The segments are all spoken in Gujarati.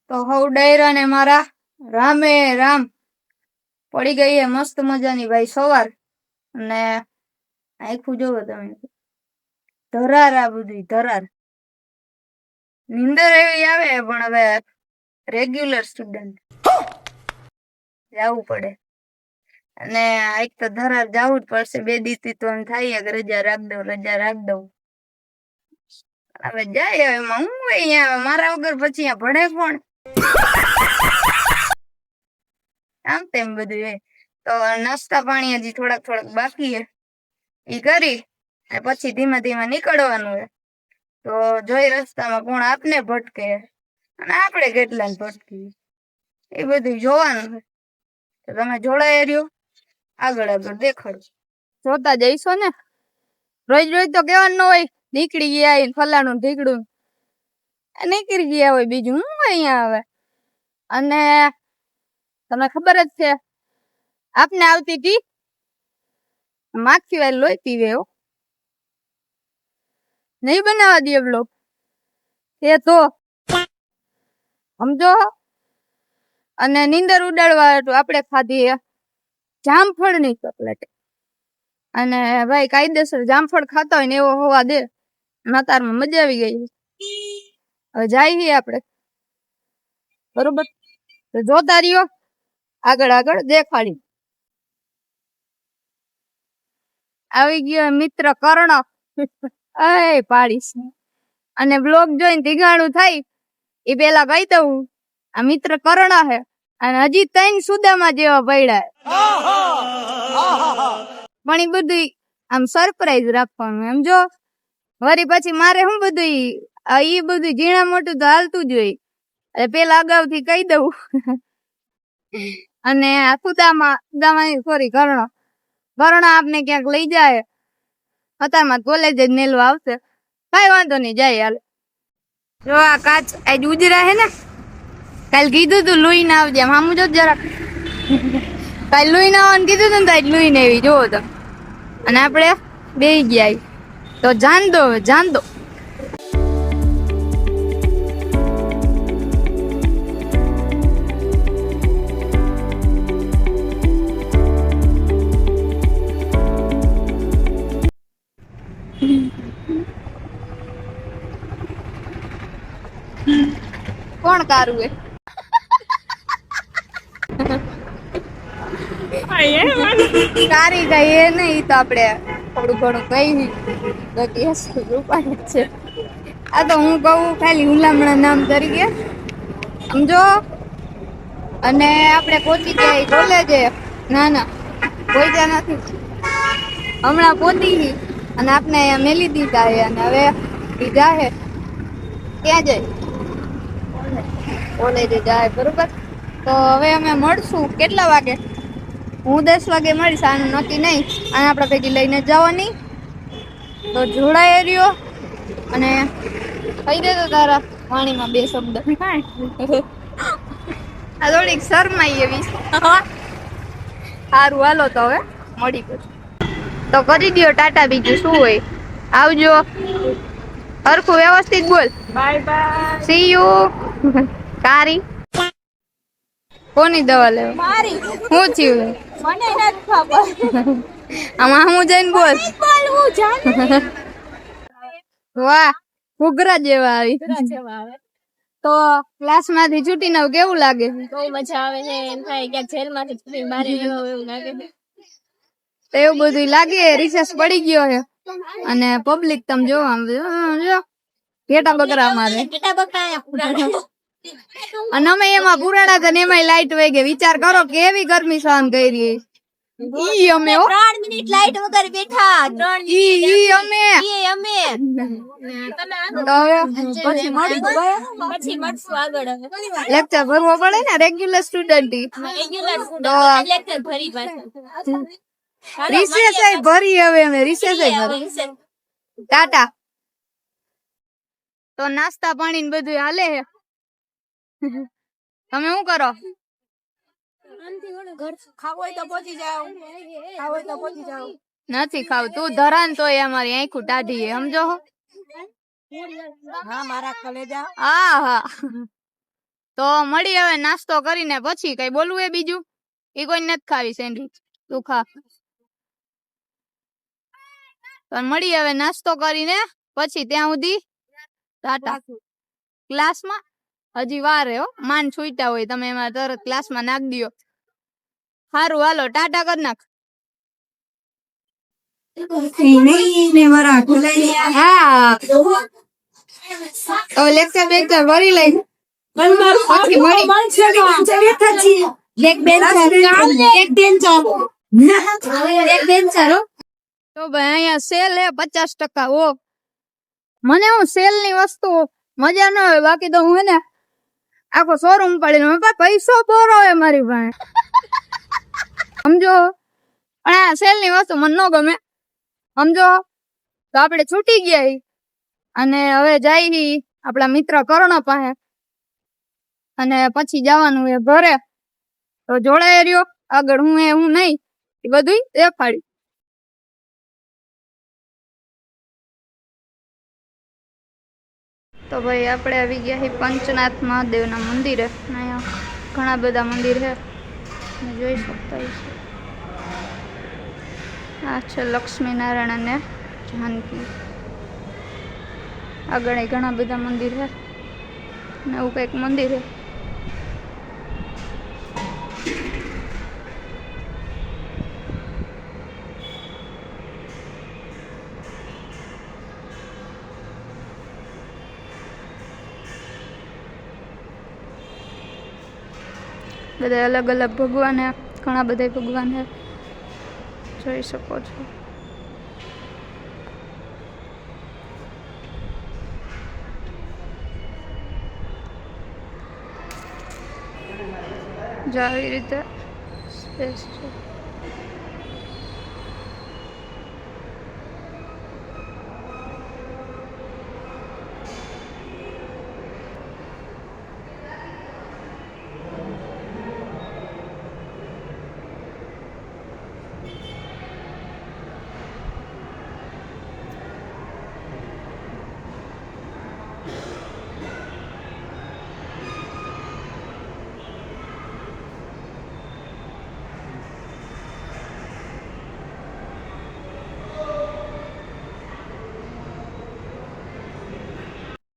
તો હવ ડાયરા ને મારા રામે રામ પડી ગઈ હે મસ્ત મજાની ભાઈ સવાર અને આખું જોવો તમે ધરાર આ બધી ધરાર નીંદર એવી આવે પણ હવે રેગ્યુલર સ્ટુડન્ટ જવું પડે અને એક તો ધરાર જવું જ પડશે 2 દિવસથી તો એમ થાય કે રજા રાખ દઉં હવે જાય એમાં હું અહીંયા મારા વગર પછી અહીંયા ભણે કોણ આમ તેમ બધું એ તો નાસ્તા પાણી હજી થોડાક બાકી હે ઈ કરી અને પછી ધીમે ધીમે નીકળવાનું હે તો જોઈ રસ્તામાં કોણ આપને ભટકે અને આપણે કેટલાને ભટકી એ બધું જોવાનું છે તો તમે જોડાયા રહ્યો આગળ દેખાડો જોતા જઈશો ને રોજ તો કેવાનું ન હોય નીકળી ગયા ફલાણું ઢીકડું નીકળી ગયા હોય બીજું હું અહીંયા આવે અને તમને ખબર જ છે આપને આવતી હતી માખી વાળી લોહી પીવે હો નહીં બનાવવા દે બ્લોગ એ તો સમજો અને નીંદર ઉડાડવા આપણે ખાધી જામફળની ચોકલેટ અને ભાઈ કાયદેસર જામફળ ખાતા હોય ને એવો હોવા દે નાતારમાં મજા આવી ગઈ હવે જાય આપણે બરોબર તો જોતા રહ્યો આગળ દેખાડી આવી ગયો મિત્ર કર્ણ એ પાડીશ અને બ્લોગ જોઈને ઢીગાણું થાય એ પેલા કહી દઉં આ મિત્ર કર્ણ હે અને હજી 3 સુદામાં જેવા પડ્યા પણ એ બધું આમ સરપ્રાઈઝ રાખવાનું એમ જો વળી પછી મારે શું બધું ઈ બધું ઝીણા મોટું તો હાલતું જ હોય એટલે પેલા અગાઉથી કહી દઉં અને આ સુદામાં સોરી કર્ણ આપને ક્યાંક લઈ જાય અત્યારમાં કોલેજ જ મેલવા આવશે કઈ વાંધો નહીં જાય હાલ જો આ કાચ આજ ઉજરા હે ને કાલ કીધું તું લુઈ ના આવજે મામું જો જરાક કાલ લુઈ ના આવવાનું કીધું તું ને તો આજ લુઈ ને એવી જોવો તો અને આપણે બેહી ગયા તો જાન દો કોણ કારું હે કારી ગઈ એ નહીં તો આપણે થોડું ઘણું કઈ બાકી હશે રૂપાણી છે આ તો હું કહું ખાલી હુલામણા નામ તરીકે સમજો અને આપણે પહોંચી ગયા કોલેજે ના પહોંચ્યા નથી હમણાં પહોંચી અને આપણે અહીંયા મેલી દીધા છે અને હવે બીજા છે ક્યાં જાય કોલેજે જાય બરોબર તો હવે અમે મળશું કેટલા વાગે હું 10 વાગે મળીશ આનું નક્કી નહીં અને આપણે ભેગી લઈને જવાની તો જોડાય રહ્યો અને કહી દે તો તારા વાણીમાં 2 શબ્દ આ થોડીક શરમાઈ એવી સારું હાલો તો હવે મળી પછી તો કરી દો ટાટા બીજું શું હોય આવજો હરખું વ્યવસ્થિત બોલ બાય બાય સી યુ કારી કોની દવા લેવા મારી હું થયું મને નથી ખબર આમાં હું જઈને બોલ હું જાને વાહ ઘૂઘરા જેવા આવી તો ક્લાસ માંથી છૂટીને કેવું લાગે બહુ મજા આવે છે એમ થાય કે જેલ માંથી છૂટીને બહાર આવ્યો એવું લાગે તો એવું બધું લાગે રિસેસ પડી ગયો છે અને પબ્લિક તમે જો આમ જો ઘેટા બકરા મારે અને અમે એમાં પુરાણા હતા ને એમાં લાઈટ વહી ગઈ વિચાર કરો કેવી ગરમી સહન કરી ઈ અમે 3 મિનિટ લાઈટ વગર બેઠા 3 ઈ અમે પછી મળશું આગળ લેક્ચર ભરવો પડે ને રેગ્યુલર સ્ટુડન્ટ લેક્ચર ભરી પાછા રિસેસ ભરી હવે અમે રિસેસ ભરી ટાટા તો નાસ્તા પાણી ને બધું હાલે છે તમે શું કરો નથી ખાવ તું ધરાન તો અમારી આંખું ટાઢી સમજો હા મારા કલેજા હા તો મળી હવે નાસ્તો કરીને પછી કઈ બોલવું એ બીજું? એ કોઈ નથી ખાવી સેન્ડવીચ, તું ખા. તો મળી હવે નાસ્તો કરીને પછી ત્યાં સુધી ટાટા. ક્લાસમાં હજી વાર હે હો, માન છૂટ્યા હોય તમે એમાં તરત ક્લાસમાં નાખ દિયો. સારું હાલો ટાટા કર નાખ. હા લેક્ચર બેક્ચર ભરી લઈ. તો ભાઈ અહીંયા સેલ હે 50% ઓફ. મને હું સેલ ની વસ્તુ મજા ન હોય, બાકી તો હું હે ને આખો શોરૂમ પડીને પૈસો બોરો હોય મારી પાસે, સમજો. પણ આ સેલ ની વસ્તુ મને ન ગમે, સમજો. તો આપણે છૂટી ગયા અને હવે જાય આપણા મિત્ર કરણ પાસે અને પછી જવાનું એ ઘરે. તો જોડાય રહ્યો, આગળ હું નહીં એ બધું દેખાડી. તો ભાઈ આપણે આવી ગયા છીએ પંચનાથ મહાદેવના મંદિરે. અહીંયા ઘણા બધા મંદિર છે, જોઈ શકતા છે. આ છે લક્ષ્મીનારાયણ અને જાનકી. આગળ ઘણા બધા મંદિર છે ને એવું કંઈક મંદિર છે. બધા અલગ અલગ ભગવાન હે, ઘણા બધા ભગવાન હે, જોઈ શકો છો. જો આવી રીતે સ્પેસ છે.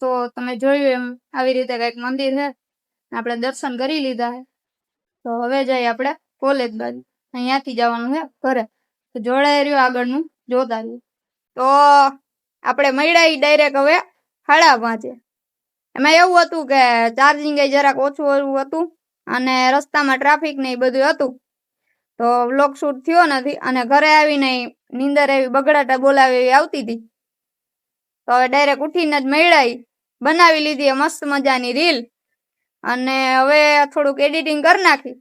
તો તમે જોયું એમ આવી રીતે કઈક મંદિર છે, આપણે દર્શન કરી લીધા છે. તો હવે જઈએ આપણે કોલેજ બાજુ. અહીંયાથી જવાનું છે ઘરે. તો જોડાઈ રહ્યું આગળનું જોતા રહ્યું. તો આપણે મળ્યા ડાયરેક્ટ હવે 5:30. એમાં એવું હતું કે ચાર્જિંગ જરાક ઓછું એવું હતું અને રસ્તામાં ટ્રાફિક ને એ બધું હતું, તો વ્લોગ શૂટ થયો નથી. અને ઘરે આવીને નીંદર એવી બગડાટા બોલાવી એવી આવતી હતી. તો હવે ડાયરેક્ટ ઉઠીને જ મળ્યા, બનાવી લીધી મસ્ત મજાની રીલ અને હવે થોડુંક એડિટિંગ કરી નાખી.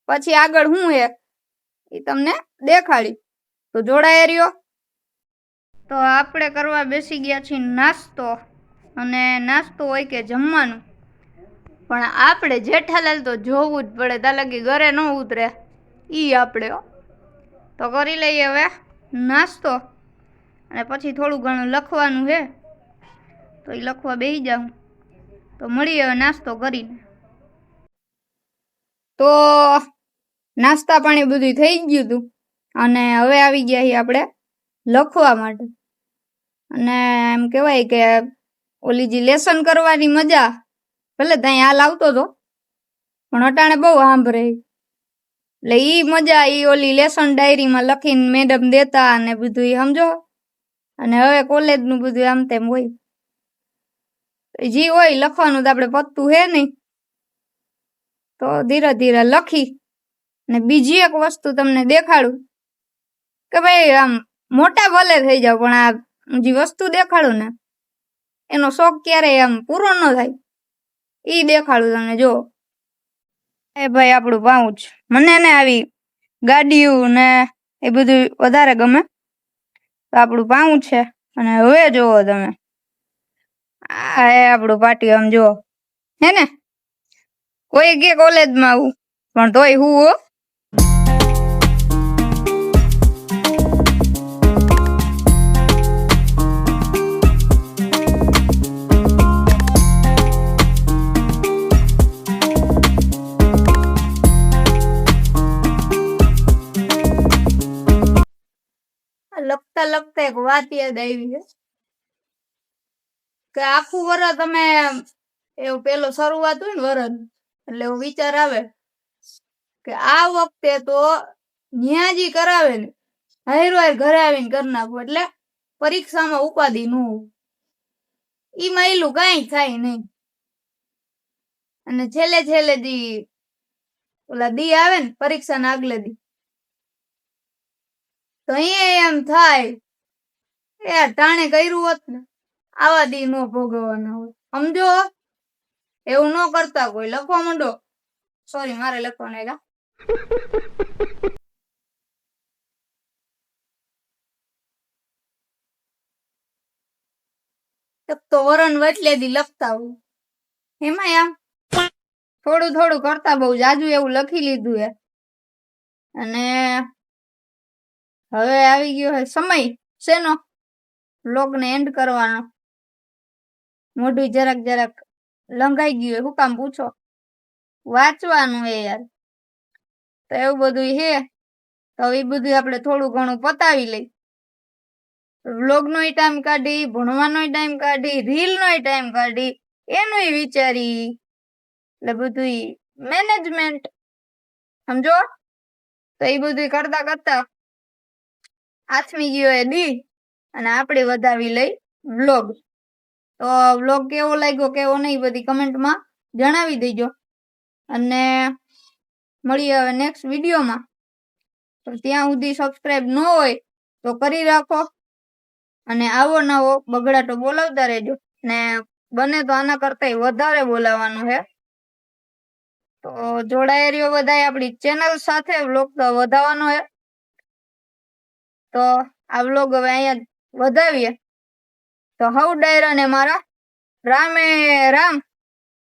પછી આગળ હું એ તમને દેખાડી. તો જોડાય રહ્યો. તો આપણે કરવા બેસી ગયા છીએ નાસ્તો. અને નાસ્તો હોય કે જમવાનું, પણ આપણે જેઠાલાલ તો જોવું જ પડે, ત્યાં લગી ઘરે ન ઉતરે ઈ આપણે. તો કરી લઈએ હવે નાસ્તો અને પછી થોડું ઘણું લખવાનું છે, તો એ લખવા બેસી જાઉં. તો મળીએ હવે નાસ્તો કરીને. તો નાસ્તા પાણી બધું થઈ ગયું હતું અને હવે આવી ગયા છીએ આપણે લખવા માટે. અને એમ કહેવાય કે ઓલી જે લેસન કરવાની મજા ભલે ત્યાં હાલ આવતો હતો, પણ અટાણે બહુ સાંભળે. એટલે ઈ મજા ઈ ઓલી લેસન ડાયરીમાં લખીને મેડમ દેતા અને બધું ઈ સમજો. અને હવે કોલેજનું બધું આમ તેમ હોય, જે હોય લખવાનું તો આપણે પત્તું હે નહીં. તો ધીરે ધીરે લખી. ને બીજી એક વસ્તુ તમને દેખાડું કે ભાઈ આમ મોટા ભલે થઈ જાવ, પણ આ જે વસ્તુ દેખાડું ને એનો શોખ ક્યારેય આમ પૂરો ન થાય. ઈ દેખાડું તમને. જો એ ભાઈ આપણું પાઉચ, મને ને આવી ગાડીઓ ને એ બધું વધારે ગમે. તો આપણું પાઉચ છે. અને હવે જોવો તમે, આ હે આપણું પાટિયું. આમ જો હે ને, કોઈ કે કોલેજમાં આવું પણ તોય હું લખતા એક વાત યાદ આવી છે કે આખું વરસ તમે એવું પેલો શરૂઆત હોય ને વરસ એટલે એવું વિચાર આવે કે આ વખતે તો ન્યાજી કરાવે ને હાયરો હાયર ઘરે આવીને કરી નાખવું એટલે પરીક્ષામાં ઉપાધિ ન હોય. ઈ માયલું કઈ થાય નહીં અને છેલ્લે દી ઓલા દી આવે ને પરીક્ષા ના આગલે દી તો અહીંયા એમ થાય એ ટાણે કર્યું હોત ને આવા દી નો ભોગવવાના હોય. સમજો એવું ન કરતા કોઈ. લખવા માંડો. સોરી મારે લખવાનું આવ્યા. તો વરણ વચલેથી લખતા હોય એમાં આમ થોડું કરતા બહુ જાજુ એવું લખી લીધું હે અને હવે આવી ગયો હે સમય શેનો વ્લોગ ને એન્ડ કરવાનો. મોઢું જરાક લંગાઈ ગયું શું કામ પૂછો? વાંચવાનું હે યાર. તો એવું બધું હે તો એ બધું આપણે થોડું ઘણું પતાવી લઈ. વ્લોગ નો ટાઈમ કાઢી, ભણવાનો ટાઈમ કાઢી, રીલ નો ટાઈમ કાઢી, એનું વિચારી એટલે બધું મેનેજમેન્ટ સમજો. તો એ બધું કરતા આથમી ગયો એ દી અને આપણે વધાવી લઈ વ્લોગ. તો વ્લોગ કેવો લાગ્યો કેવો નહીં બધી કમેન્ટમાં જણાવી દેજો અને મળીએ હવે નેક્સ્ટ વિડીયોમાં. તો ત્યાં સુધી સબસ્ક્રાઇબ ન હોય તો કરી રાખો અને આવો નવો બગડાટો બોલાવતા રહેજો ને બને તો આના કરતા વધારે બોલાવવાનું છે. તો જોડાઈ રહ્યો બધા આપણી ચેનલ સાથે. વ્લોગ તો વધારવાનો છે તો આ વ્લોગ હવે અહીંયા વધાવીએ. તો હવ ડાયરા ને મારા રામે રામ.